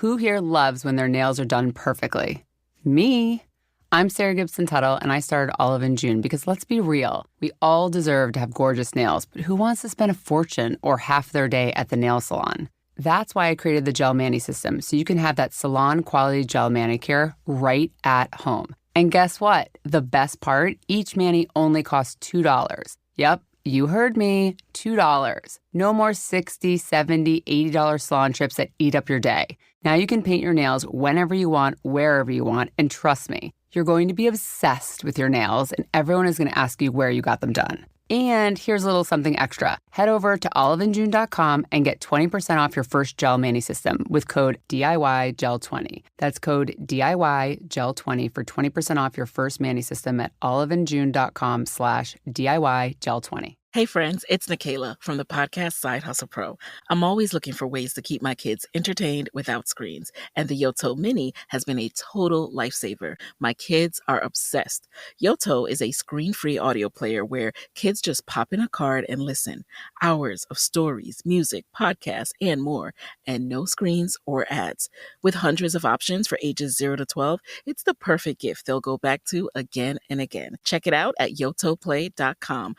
Who here loves when their nails are done perfectly? Me. I'm Sarah Gibson Tuttle, and I started Olive in June because let's be real, we all deserve to have gorgeous nails, but who wants to spend a fortune or half their day at the nail salon? That's why I created the Gel Mani system, so you can have that salon-quality gel manicure right at home. And guess what? The best part, each mani only costs $2. Yep, you heard me, $2. No more $60, $70, $80 salon trips that eat up your day. Now you can paint your nails whenever you want, wherever you want, and trust me, you're going to be obsessed with your nails, and everyone is going to ask you where you got them done. And here's a little something extra. Head over to oliveinjune.com and get 20% off your first Gel Mani system with code DIYGEL20. That's code DIYGEL20 for 20% off your first Mani system at oliveinjune.com/DIYGEL20. Hey friends, it's Nikayla from the podcast Side Hustle Pro. I'm always looking for ways to keep my kids entertained without screens, and the Yoto Mini has been a total lifesaver. My kids are obsessed. Yoto is a screen-free audio player where kids just pop in a card and listen. Hours of stories, music, podcasts, and more, and no screens or ads. With hundreds of options for ages 0 to 12, it's the perfect gift they'll go back to again and again. Check it out at yotoplay.com.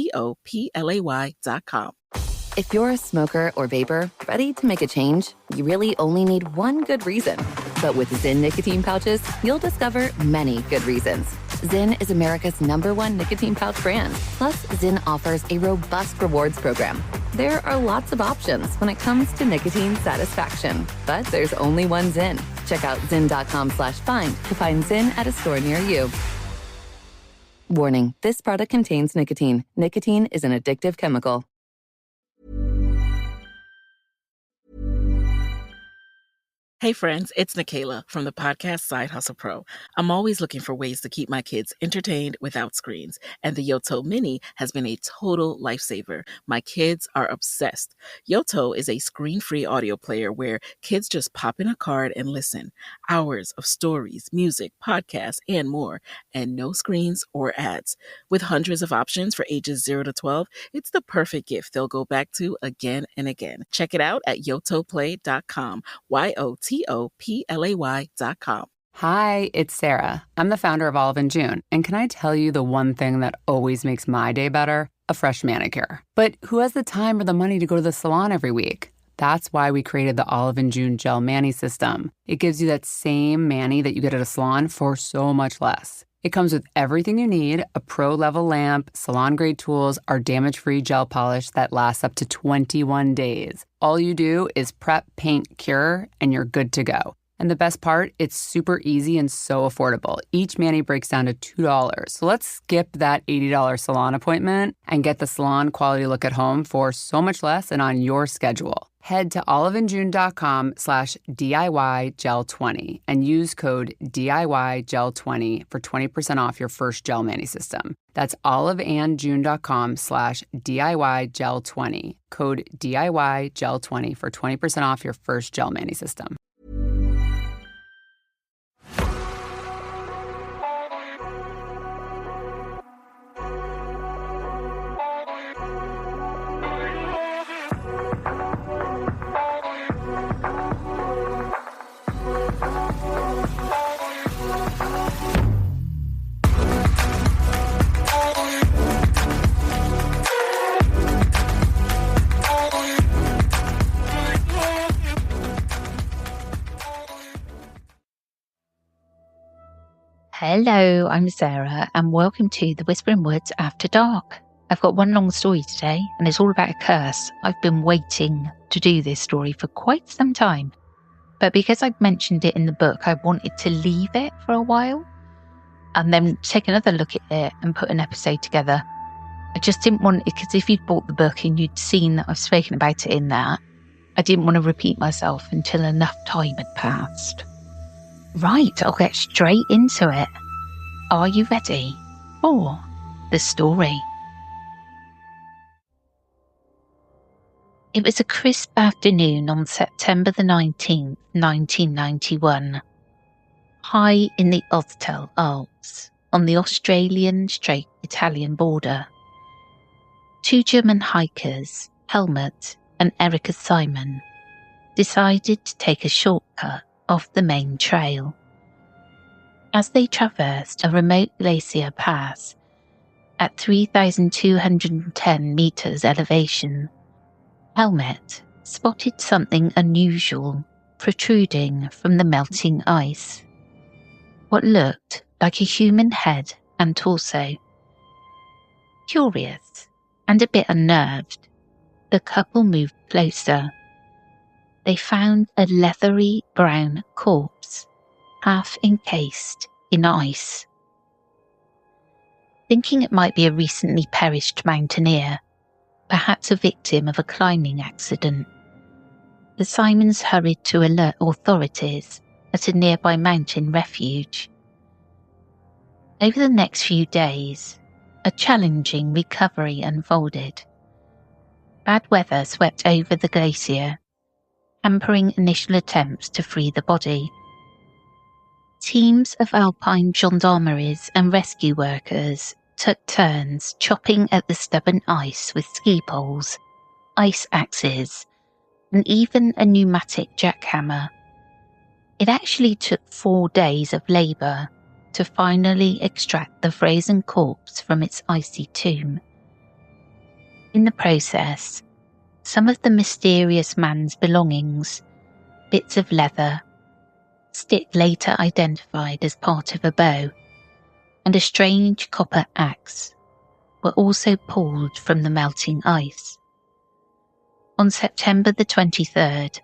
YOTOPLAY.com. If you're a smoker or vapor ready to make a change, you really only need one good reason. But with Zyn nicotine pouches, you'll discover many good reasons. Zyn is America's #1 nicotine pouch brand. Plus, Zyn offers a robust rewards program. There are lots of options when it comes to nicotine satisfaction, but there's only one Zyn. Check out zyn.com/find to find Zyn at a store near you. Warning, this product contains nicotine. Nicotine is an addictive chemical. Hey friends, it's Nikayla from the podcast Side Hustle Pro. I'm always looking for ways to keep my kids entertained without screens, and the Yoto Mini has been a total lifesaver. My kids are obsessed. Yoto is a screen-free audio player where kids just pop in a card and listen. Hours of stories, music, podcasts, and more, and no screens or ads. With hundreds of options for ages 0 to 12, it's the perfect gift they'll go back to again and again. Check it out at yotoplay.com. YOTOPLAY.com. Hi, it's Sarah. I'm the founder of Olive in June, and can I tell you the one thing that always makes my day better? A fresh manicure. But who has the time or the money to go to the salon every week? That's why we created the Olive in June Gel Mani system. It gives you that same mani that you get at a salon for so much less. It comes with everything you need, a pro-level lamp, salon-grade tools, our damage-free gel polish that lasts up to 21 days. All you do is prep, paint, cure, and you're good to go. And the best part, it's super easy and so affordable. Each mani breaks down to $2. So let's skip that $80 salon appointment and get the salon quality look at home for so much less and on your schedule. Head to oliveinjune.com/DIYGEL20 and use code DIYGEL20 for 20% off your first Gel Mani system. That's oliveinjune.com/DIYGEL20. Code DIYGEL20 for 20% off your first Gel Mani system. Hello, I'm Sarah, and welcome to the Whispering Woods After Dark. I've got one long story today, and it's all about a curse. I've been waiting to do this story for quite some time, but because I've mentioned it in the book, I wanted to leave it for a while, and then take another look at it and put an episode together. I just didn't want it, because if you'd bought the book and you'd seen that I've spoken about it in that, I didn't want to repeat myself until enough time had passed. Right, I'll get straight into it. Are you ready for the story? It was a crisp afternoon on September the 19th, 1991. High in the Ötzi Alps, on the Australian-Italian border. Two German hikers, Helmut and Erika Simon, decided to take a shortcut off the main trail. As they traversed a remote glacier pass at 3,210 meters elevation, Helmet spotted something unusual protruding from the melting ice. What looked like a human head and torso. Curious and a bit unnerved, the couple moved closer. They found a leathery brown corpse, half encased in ice. Thinking it might be a recently perished mountaineer, perhaps a victim of a climbing accident, the Simons hurried to alert authorities at a nearby mountain refuge. Over the next few days, a challenging recovery unfolded. Bad weather swept over the glacier, hampering initial attempts to free the body. Teams of alpine gendarmeries and rescue workers took turns chopping at the stubborn ice with ski poles, ice axes, and even a pneumatic jackhammer. It actually took 4 days of labour to finally extract the frozen corpse from its icy tomb. In the process, some of the mysterious man's belongings, bits of leather, stick later identified as part of a bow, and a strange copper axe, were also pulled from the melting ice. On September the 23rd,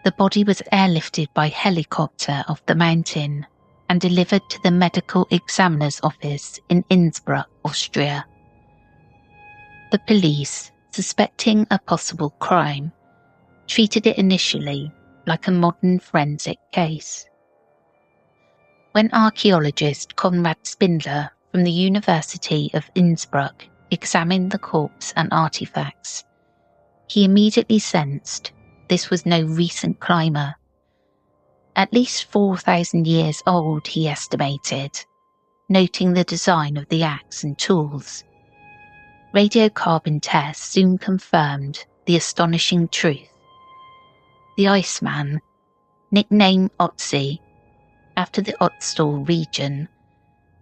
the body was airlifted by helicopter off the mountain and delivered to the medical examiner's office in Innsbruck, Austria. The police, suspecting a possible crime, treated it initially like a modern forensic case. When archaeologist Konrad Spindler from the University of Innsbruck examined the corpse and artifacts, he immediately sensed this was no recent climber. At least 4,000 years old, he estimated, noting the design of the axe and tools. Radiocarbon tests soon confirmed the astonishing truth. The Iceman, nicknamed Ötzi, after the Ötztal region,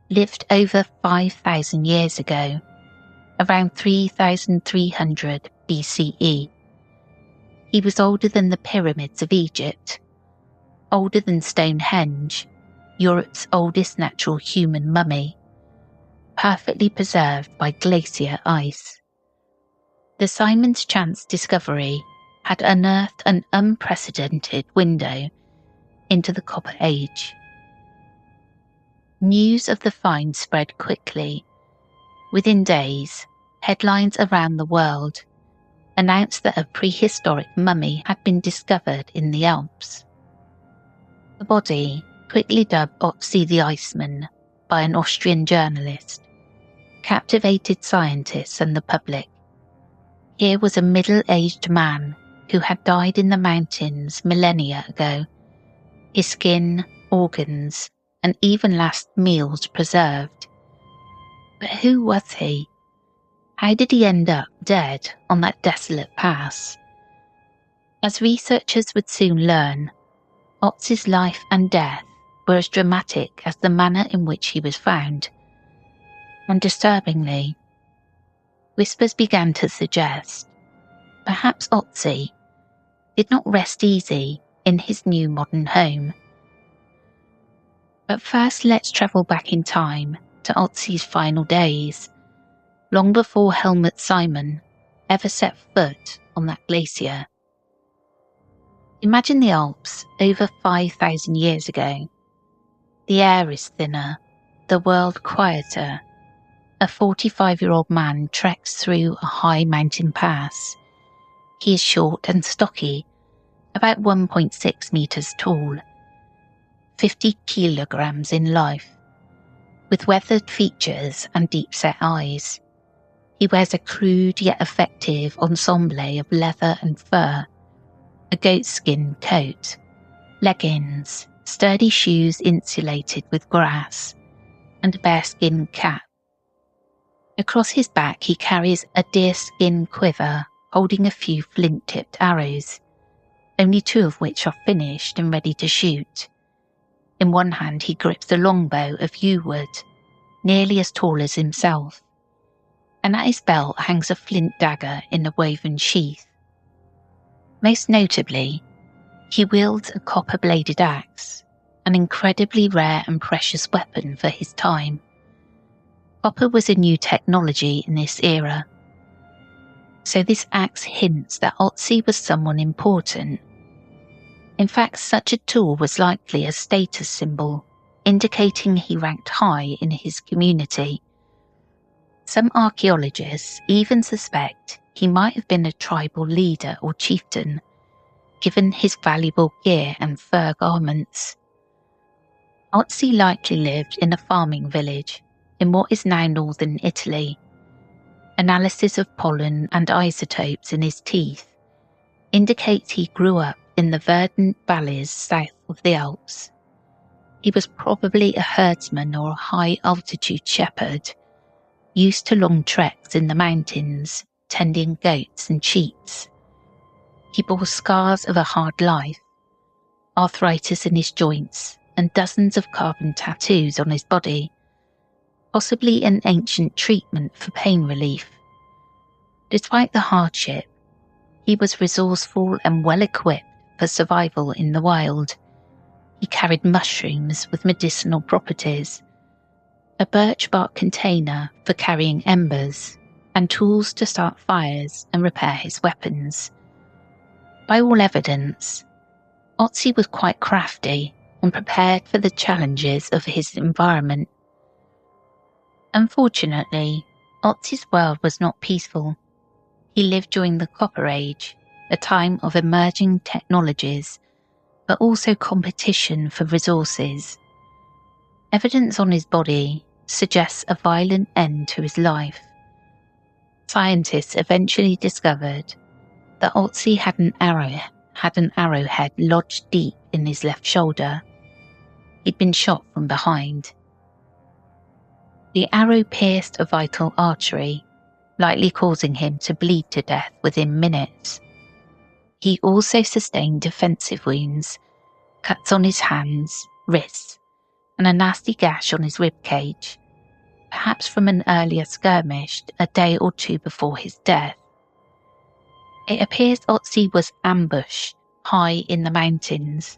lived over 5,000 years ago, around 3,300 BCE. He was older than the pyramids of Egypt, older than Stonehenge, Europe's oldest natural human mummy, perfectly preserved by glacier ice. The Simons Chance discovery had unearthed an unprecedented window into the Copper Age. News of the find spread quickly. Within days, headlines around the world announced that a prehistoric mummy had been discovered in the Alps. The body, quickly dubbed Ötzi the Iceman by an Austrian journalist, captivated scientists and the public. Here was a middle-aged man who had died in the mountains millennia ago, his skin, organs, and even last meals preserved. But who was he? How did he end up dead on that desolate pass? As researchers would soon learn, Ötzi's life and death were as dramatic as the manner in which he was found. And disturbingly, whispers began to suggest perhaps Ötzi did not rest easy in his new modern home. But first, let's travel back in time to Ötzi's final days, long before Helmut Simon ever set foot on that glacier. Imagine the Alps over 5,000 years ago. The air is thinner, the world quieter. A 45-year-old man treks through a high mountain pass. He is short and stocky, about 1.6 meters tall, 50 kilograms in life, with weathered features and deep-set eyes. He wears a crude yet effective ensemble of leather and fur, a goatskin coat, leggings, sturdy shoes insulated with grass, and a bearskin cap. Across his back he carries a deerskin quiver holding a few flint-tipped arrows, only 2 of which are finished and ready to shoot. In one hand he grips the longbow of yew wood, nearly as tall as himself, and at his belt hangs a flint dagger in a woven sheath. Most notably, he wields a copper-bladed axe, an incredibly rare and precious weapon for his time. Copper was a new technology in this era, so this axe hints that Ötzi was someone important. In fact, such a tool was likely a status symbol, indicating he ranked high in his community. Some archaeologists even suspect he might have been a tribal leader or chieftain, given his valuable gear and fur garments. Ötzi likely lived in a farming village in what is now northern Italy. Analysis of pollen and isotopes in his teeth indicates he grew up in the verdant valleys south of the Alps. He was probably a herdsman or a high-altitude shepherd, used to long treks in the mountains, tending goats and sheep. He bore scars of a hard life, arthritis in his joints, and dozens of carbon tattoos on his body, possibly an ancient treatment for pain relief. Despite the hardship, he was resourceful and well-equipped for survival in the wild. He carried mushrooms with medicinal properties, a birch bark container for carrying embers, and tools to start fires and repair his weapons. By all evidence, Ötzi was quite crafty and prepared for the challenges of his environment. Unfortunately, Ötzi's world was not peaceful. He lived during the Copper Age, a time of emerging technologies, but also competition for resources. Evidence on his body suggests a violent end to his life. Scientists eventually discovered that Ötzi had an arrowhead lodged deep in his left shoulder. He'd been shot from behind. The arrow pierced a vital artery, likely causing him to bleed to death within minutes. He also sustained defensive wounds, cuts on his hands, wrists, and a nasty gash on his ribcage, perhaps from an earlier skirmish a day or 2 before his death. It appears Ötzi was ambushed high in the mountains,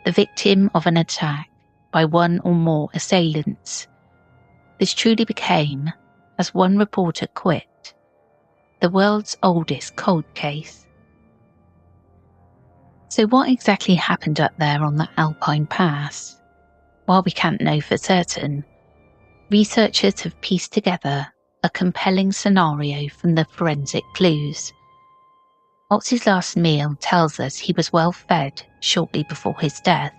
the victim of an attack by one or more assailants. This truly became, as one reporter quipped, the world's oldest cold case. So what exactly happened up there on the Alpine Pass? While we can't know for certain, researchers have pieced together a compelling scenario from the forensic clues. Ötzi's last meal tells us he was well fed shortly before his death.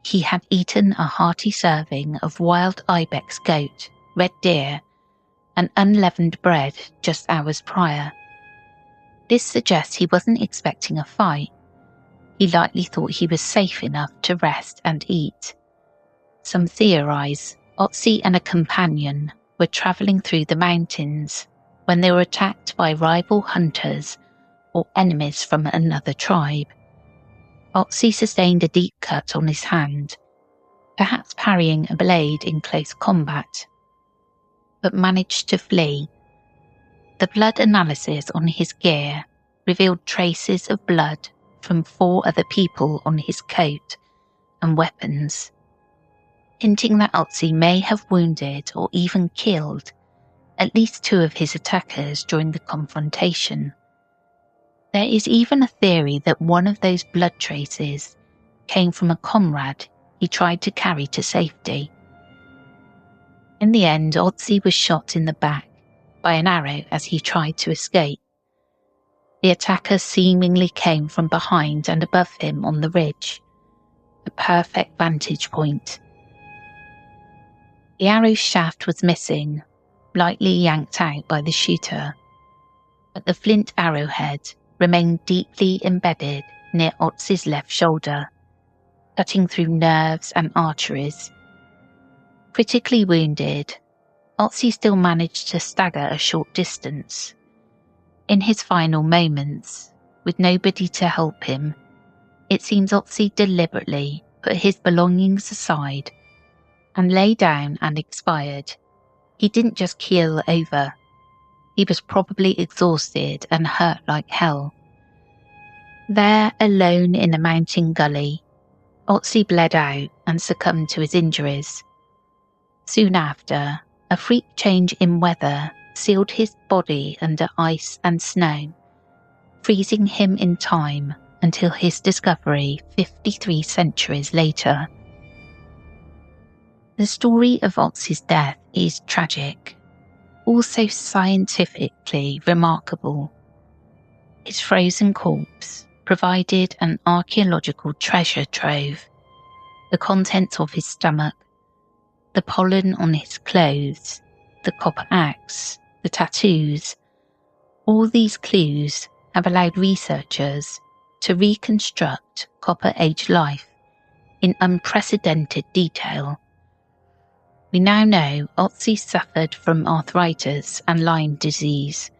He had eaten a hearty serving of wild ibex goat, red deer, and unleavened bread just hours prior. This suggests he wasn't expecting a fight. He likely thought he was safe enough to rest and eat. Some theorise Ötzi and a companion were travelling through the mountains when they were attacked by rival hunters or enemies from another tribe. Ötzi sustained a deep cut on his hand, perhaps parrying a blade in close combat, but managed to flee. The blood analysis on his gear revealed traces of blood from 4 other people on his coat and weapons, hinting that Ötzi may have wounded or even killed at least 2 of his attackers during the confrontation. There is even a theory that one of those blood traces came from a comrade he tried to carry to safety. In the end, Ötzi was shot in the back by an arrow as he tried to escape. The attacker seemingly came from behind and above him on the ridge, a perfect vantage point. The arrow's shaft was missing, lightly yanked out by the shooter, but the flint arrowhead remained deeply embedded near Ötzi's left shoulder, cutting through nerves and arteries. Critically wounded, Ötzi still managed to stagger a short distance. In his final moments, with nobody to help him, it seems Ötzi deliberately put his belongings aside and lay down and expired. He didn't just keel over. He was probably exhausted and hurt like hell. There, alone in a mountain gully, Ötzi bled out and succumbed to his injuries. Soon after, a freak change in weather sealed his body under ice and snow, freezing him in time until his discovery 53 centuries later. The story of Ötzi's death is tragic, also scientifically remarkable. His frozen corpse provided an archaeological treasure trove. The contents of his stomach, the pollen on his clothes, the copper axe, the tattoos, all these clues have allowed researchers to reconstruct Copper Age life in unprecedented detail. We now know Ötzi suffered from arthritis and Lyme disease,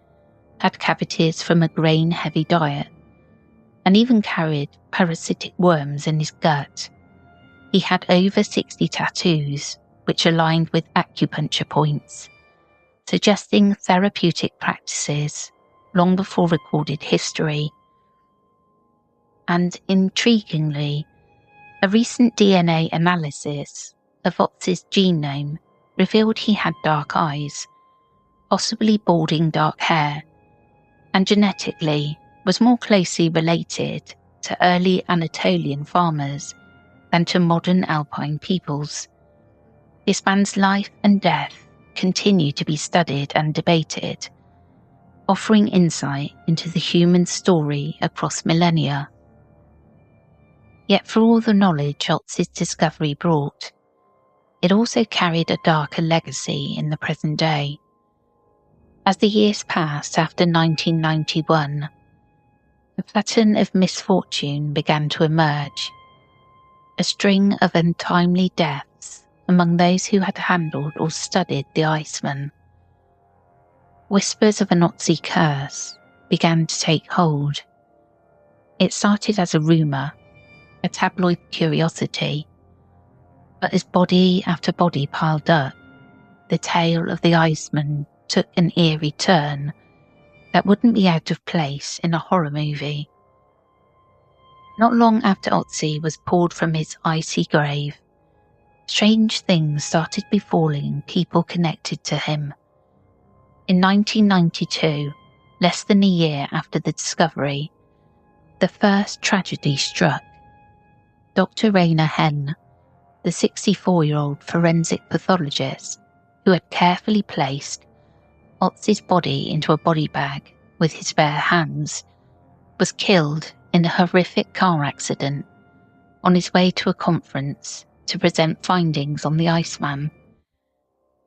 had cavities from a grain-heavy diet, and even carried parasitic worms in his gut. He had over 60 tattoos, which aligned with acupuncture points, suggesting therapeutic practices long before recorded history. And intriguingly, a recent DNA analysis of Ötzi's genome revealed he had dark eyes, possibly balding dark hair, and genetically was more closely related to early Anatolian farmers than to modern Alpine peoples. This man's life and death continue to be studied and debated, offering insight into the human story across millennia. Yet for all the knowledge Ötzi's discovery brought, it also carried a darker legacy in the present day. As the years passed after 1991, a pattern of misfortune began to emerge, a string of untimely deaths among those who had handled or studied the Iceman. Whispers of an Ötzi curse began to take hold. It started as a rumour, a tabloid curiosity, but as body after body piled up, the tale of the Iceman took an eerie turn that wouldn't be out of place in a horror movie. Not long after Ötzi was pulled from his icy grave, strange things started befalling people connected to him. In 1992, less than a year after the discovery, the first tragedy struck. Dr. Rainer Henn, the 64-year-old forensic pathologist who had carefully placed Ötzi's body into a body bag with his bare hands, was killed in a horrific car accident on his way to a conference to present findings on the Iceman.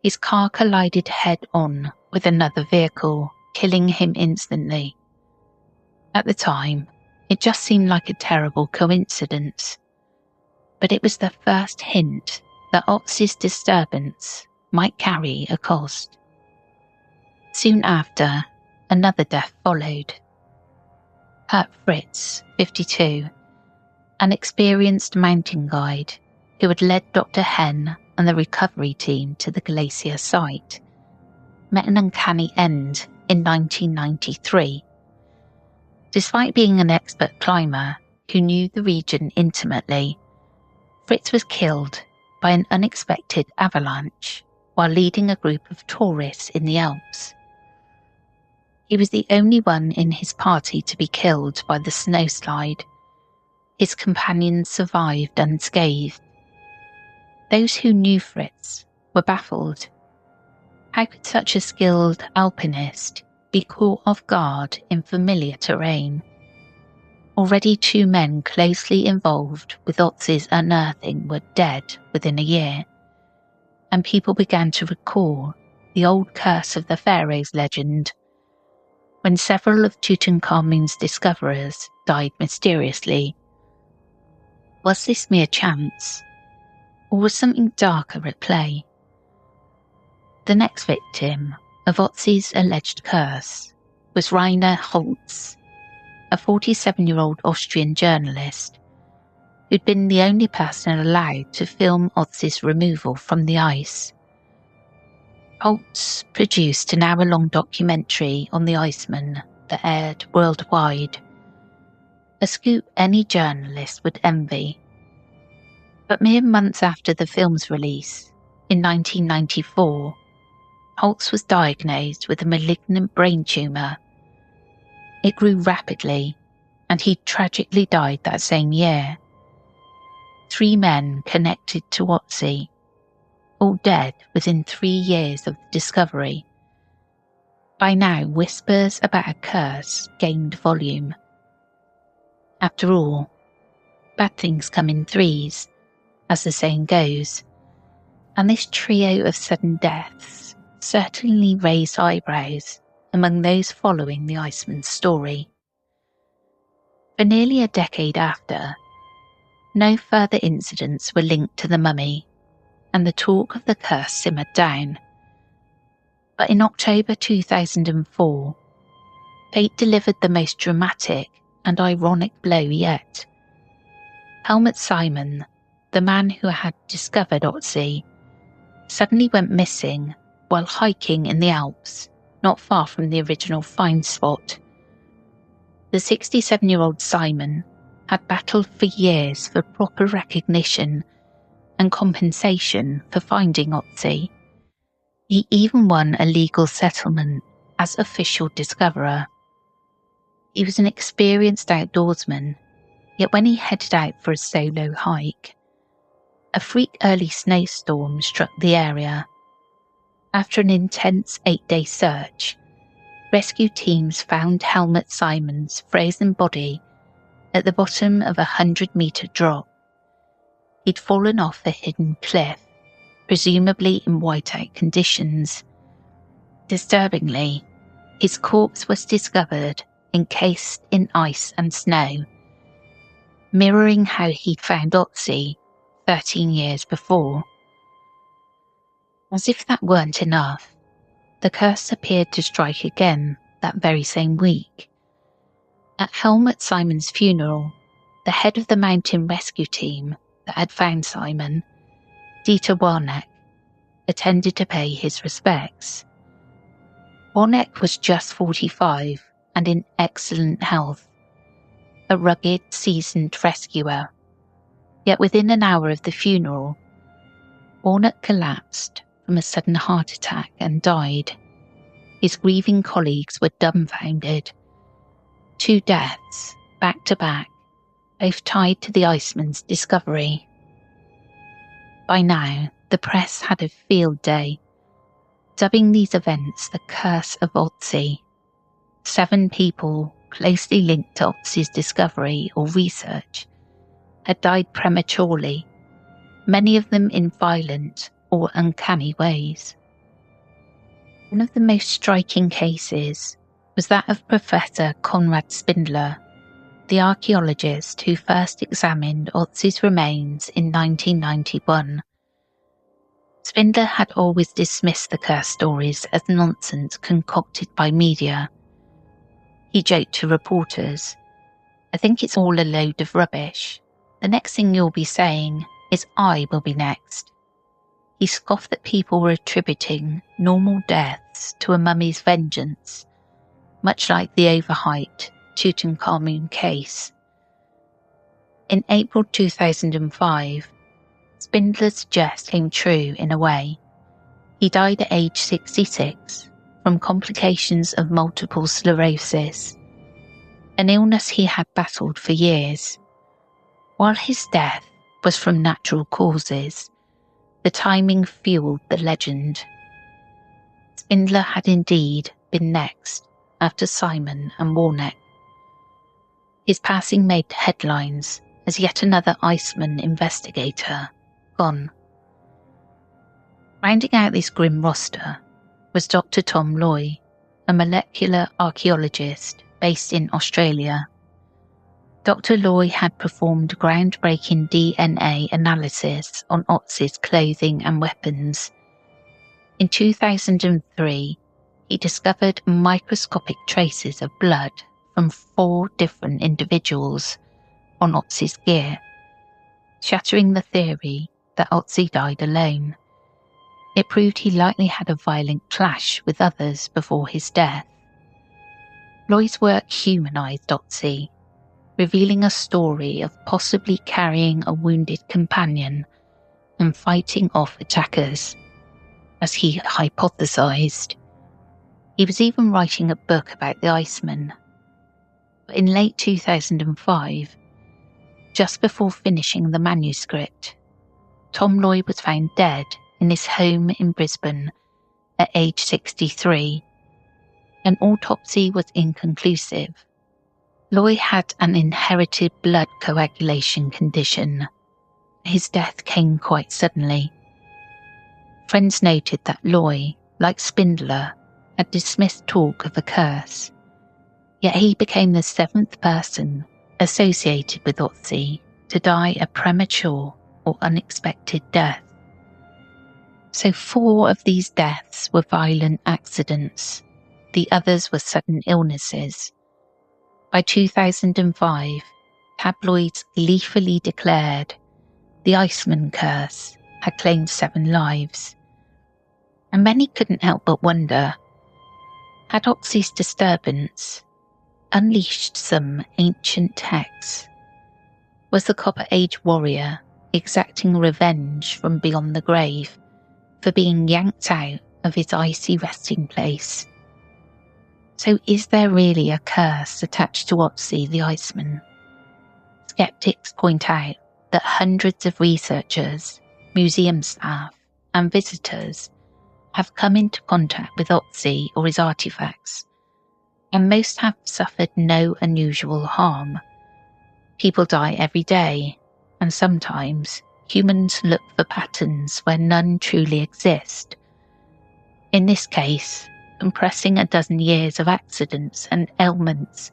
His car collided head-on with another vehicle, killing him instantly. At the time, it just seemed like a terrible coincidence, but it was the first hint that Ötzi's disturbance might carry a cost. Soon after, another death followed. Kurt Fritz, 52, an experienced mountain guide who had led Dr. Henn and the recovery team to the glacier site, met an uncanny end in 1993. Despite being an expert climber who knew the region intimately, Fritz was killed by an unexpected avalanche while leading a group of tourists in the Alps. He was the only one in his party to be killed by the snowslide. His companions survived unscathed. Those who knew Fritz were baffled. How could such a skilled alpinist be caught off guard in familiar terrain? Already 2 men closely involved with Ötzi's unearthing were dead within a year, and people began to recall the old curse of the pharaohs legend, when several of Tutankhamun's discoverers died mysteriously. Was this mere chance, or was something darker at play? The next victim of Ötzi's alleged curse was Rainer Holtz, a 47-year-old Austrian journalist who'd been the only person allowed to film Ötzi's removal from the ice. Holtz produced an hour-long documentary on the Iceman that aired worldwide, a scoop any journalist would envy. But mere months after the film's release, in 1994, Holtz was diagnosed with a malignant brain tumour. It grew rapidly, and he tragically died that same year. 3 men connected to Ötzi, all dead within 3 years of the discovery. By now, whispers about a curse gained volume. After all, bad things come in threes, as the saying goes, and this trio of sudden deaths certainly raised eyebrows among those following the Iceman's story. For nearly a decade after, no further incidents were linked to the mummy, and the talk of the curse simmered down. But in October 2004, fate delivered the most dramatic and ironic blow yet. Helmut Simon, the man who had discovered Ötzi, suddenly went missing while hiking in the Alps, not far from the original find spot. The 67-year-old Simon had battled for years for proper recognition and compensation for finding Ötzi. He even won a legal settlement as official discoverer. He was an experienced outdoorsman, yet when he headed out for a solo hike, a freak early snowstorm struck the area. After an intense 8-day search, rescue teams found Helmut Simon's frozen body at the bottom of a 100-metre drop. He'd fallen off a hidden cliff, presumably in whiteout conditions. Disturbingly, his corpse was discovered encased in ice and snow, mirroring how he'd found Ötzi 13 years before. As if that weren't enough, the curse appeared to strike again that very same week. At Helmut Simon's funeral, the head of the mountain rescue team that had found Simon, Dieter Warneck, attended to pay his respects. Warneck was just 45 and in excellent health, a rugged, seasoned rescuer. Yet within an hour of the funeral, Warneck collapsed from a sudden heart attack and died. His grieving colleagues were dumbfounded. 2 deaths, back to back, both tied to the Iceman's discovery. By now, the press had a field day, dubbing these events the Curse of Ötzi. 7 people closely linked to Ötzi's discovery or research had died prematurely, many of them in violent or uncanny ways. One of the most striking cases was that of Professor Konrad Spindler, the archaeologist who first examined Ötzi's remains in 1991. Spindler had always dismissed the curse stories as nonsense concocted by media. He joked to reporters, "I think it's all a load of rubbish. The next thing you'll be saying is I will be next." He scoffed that people were attributing normal deaths to a mummy's vengeance, much like the overhyped Tutankhamun case. In April 2005, Spindler's jest came true in a way. He died at age 66 from complications of multiple sclerosis, an illness he had battled for years. While his death was from natural causes, the timing fueled the legend. Spindler had indeed been next after Simon and Warneck. His passing made headlines as yet another Iceman investigator gone. Rounding out this grim roster was Dr. Tom Loy, a molecular archaeologist based in Australia. Dr. Loy had performed groundbreaking DNA analysis on Ötzi's clothing and weapons. In 2003, he discovered microscopic traces of blood from 4 different individuals on Ötzi's gear, shattering the theory that Ötzi died alone. It proved he likely had a violent clash with others before his death. Loy's work humanised Ötzi, revealing a story of possibly carrying a wounded companion and fighting off attackers, as he hypothesised. He was even writing a book about the Iceman. But in late 2005, just before finishing the manuscript, Tom Loy was found dead in his home in Brisbane at age 63. An autopsy was inconclusive. Loy had an inherited blood coagulation condition. His death came quite suddenly. Friends noted that Loy, like Spindler, had dismissed talk of a curse, yet he became the 7th person associated with Ötzi to die a premature or unexpected death. So 4 of these deaths were violent accidents. The others were sudden illnesses. By 2005, tabloids gleefully declared the Iceman curse had claimed 7 lives. And many couldn't help but wonder, had Ötzi's disturbance unleashed some ancient hex? Was the Copper Age warrior exacting revenge from beyond the grave for being yanked out of his icy resting place? So is there really a curse attached to Ötzi the Iceman? Skeptics point out that hundreds of researchers, museum staff and visitors have come into contact with Ötzi or his artefacts, and most have suffered no unusual harm. People die every day, and sometimes humans look for patterns where none truly exist. In this case, compressing a dozen years of accidents and ailments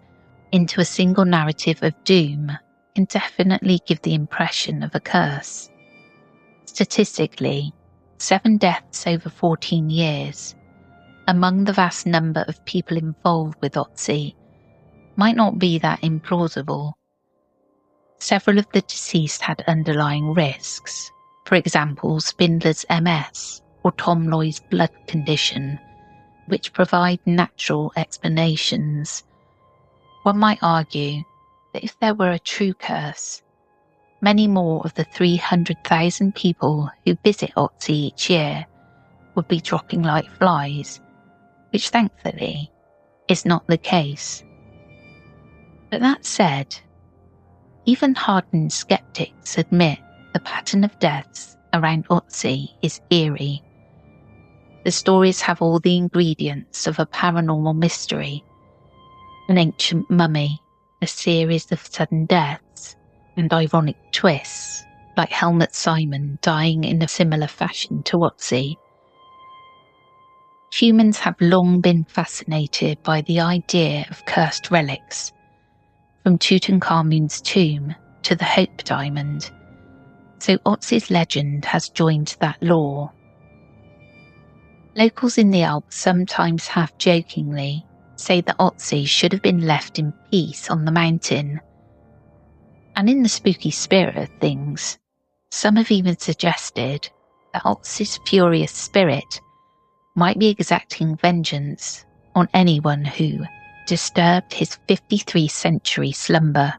into a single narrative of doom can definitely give the impression of a curse. Statistically, 7 deaths over 14 years, among the vast number of people involved with Ötzi, might not be that implausible. Several of the deceased had underlying risks, for example Spindler's MS or Tom Loy's blood condition, which provide natural explanations. One might argue that if there were a true curse, many more of the 300,000 people who visit Ötzi each year would be dropping like flies, which thankfully is not the case. But that said, even hardened skeptics admit the pattern of deaths around Ötzi is eerie. The stories have all the ingredients of a paranormal mystery: an ancient mummy, a series of sudden deaths, and ironic twists, like Helmut Simon dying in a similar fashion to Ötzi. Humans have long been fascinated by the idea of cursed relics, from Tutankhamun's tomb to the Hope Diamond, so Ötzi's legend has joined that lore. Locals in the Alps sometimes half-jokingly say that Ötzi should have been left in peace on the mountain. And in the spooky spirit of things, some have even suggested that Ötzi's furious spirit might be exacting vengeance on anyone who disturbed his 53rd century slumber.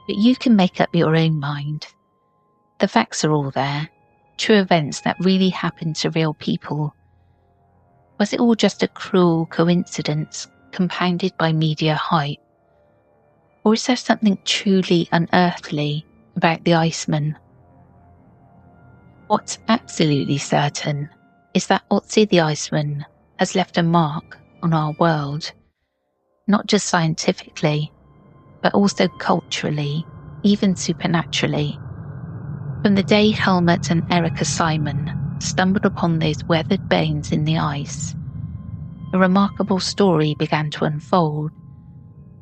But you can make up your own mind. The facts are all there, true events that really happened to real people. Was it all just a cruel coincidence compounded by media hype? Or is there something truly unearthly about the Iceman? What's absolutely certain is that Ötzi the Iceman has left a mark on our world, not just scientifically, but also culturally, even supernaturally. From the day Helmut and Erika Simon stumbled upon those weathered bones in the ice, a remarkable story began to unfold.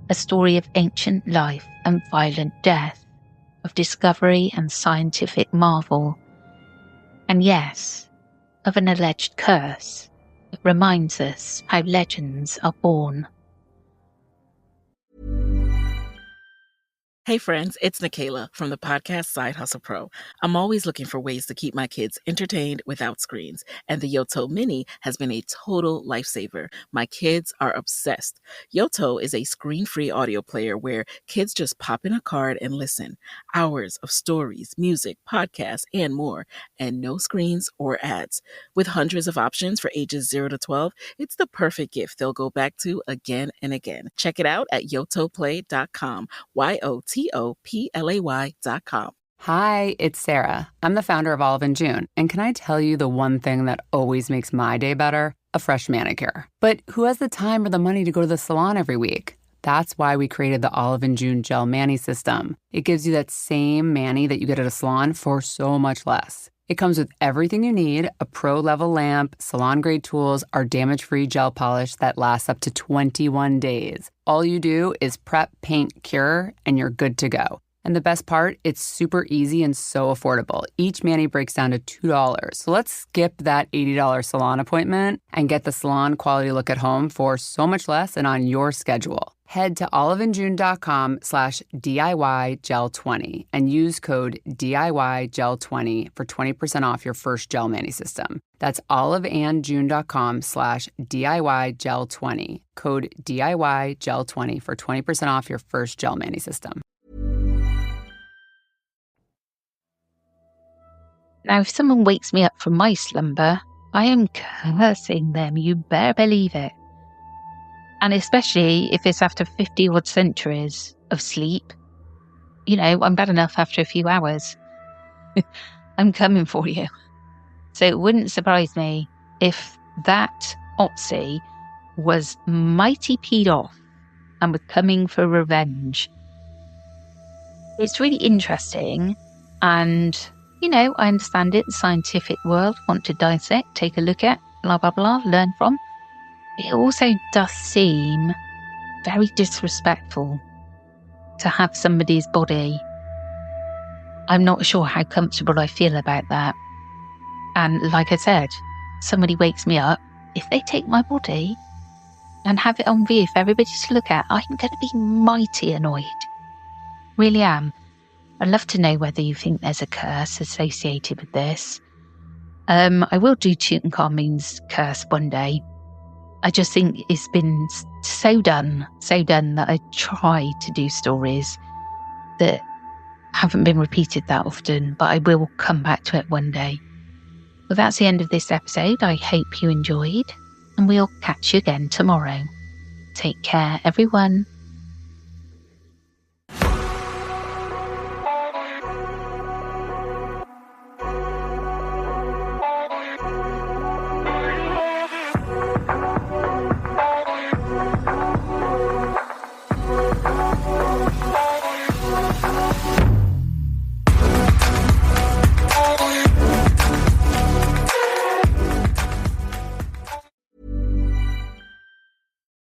A story of ancient life and violent death, of discovery and scientific marvel. And yes, of an alleged curse that reminds us how legends are born. Hey friends, it's Nikayla from the podcast Side Hustle Pro. I'm always looking for ways to keep my kids entertained without screens, and the Yoto Mini has been a total lifesaver. My kids are obsessed. Yoto is a screen-free audio player where kids just pop in a card and listen. Hours of stories, music, podcasts, and more, and no screens or ads. With hundreds of options for ages 0 to 12, it's the perfect gift they'll go back to again and again. Check it out at yotoplay.com. YOTOPLAY.com. Hi, it's Sarah. I'm the founder of Olive in June. And can I tell you the one thing that always makes my day better? A fresh manicure. But who has the time or the money to go to the salon every week? That's why we created the Olive in June Gel Mani system. It gives you that same mani that you get at a salon for so much less. It comes with everything you need, a pro-level lamp, salon-grade tools, our damage-free gel polish that lasts up to 21 days. All you do is prep, paint, cure, and you're good to go. And the best part, it's super easy and so affordable. Each mani breaks down to $2. So let's skip that $80 salon appointment and get the salon quality look at home for so much less and on your schedule. Head to oliveinjune.com/DIYGel20 and use code DIYGel20 for 20% off your first gel mani system. That's oliveinjune.com/DIYGel20. Code DIYGel20 for 20% off your first gel mani system. Now, if someone wakes me up from my slumber, I am cursing them, you better believe it. And especially if it's after 50 odd centuries of sleep. You know, I'm bad enough after a few hours. I'm coming for you. So it wouldn't surprise me if that Ötzi was mighty peed off and was coming for revenge. It's really interesting, and you know, I understand it. The scientific world want to dissect, take a look at, blah, blah, blah, learn from. It also does seem very disrespectful to have somebody's body. I'm not sure how comfortable I feel about that. And like I said, somebody wakes me up, if they take my body and have it on view for everybody to look at, I'm going to be mighty annoyed. Really am. I'd love to know whether you think there's a curse associated with this. I will do Tutankhamun's curse one day. I just think it's been so done that I try to do stories that haven't been repeated that often, but I will come back to it one day. Well, that's the end of this episode. I hope you enjoyed, and we'll catch you again tomorrow. Take care, everyone.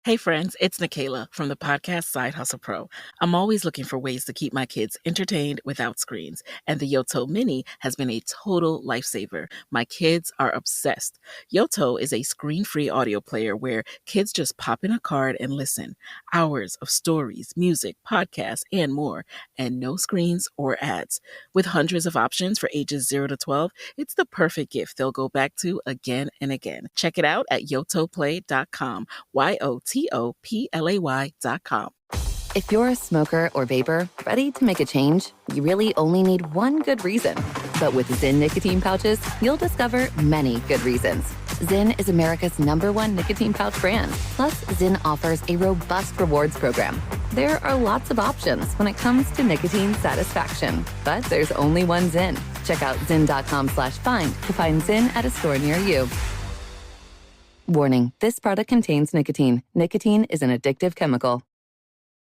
Hey friends, it's Nikayla from the podcast Side Hustle Pro. I'm always looking for ways to keep my kids entertained without screens, and the Yoto Mini has been a total lifesaver. My kids are obsessed. Yoto is a screen-free audio player where kids just pop in a card and listen. Hours of stories, music, podcasts, and more, and no screens or ads. With hundreds of options for ages 0 to 12, it's the perfect gift they'll go back to again and again. Check it out at yotoplay.com. YOTOPLAY.com. If you're a smoker or vapor, ready to make a change, you really only need one good reason. But with Zyn nicotine pouches, you'll discover many good reasons. Zyn is America's #1 nicotine pouch brand. Plus, Zyn offers a robust rewards program. There are lots of options when it comes to nicotine satisfaction, but there's only one Zyn. Check out zyn.com/find to find Zyn at a store near you. Warning, this product contains nicotine. Nicotine is an addictive chemical.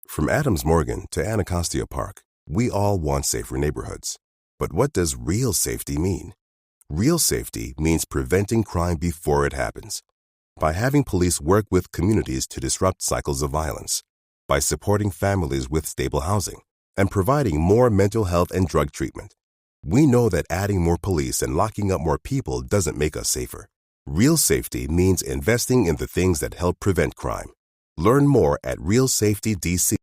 From Adams Morgan to Anacostia Park, we all want safer neighborhoods. But what does real safety mean? Real safety means preventing crime before it happens. By having police work with communities to disrupt cycles of violence. By supporting families with stable housing. And providing more mental health and drug treatment. We know that adding more police and locking up more people doesn't make us safer. Real safety means investing in the things that help prevent crime. Learn more at realsafetydc.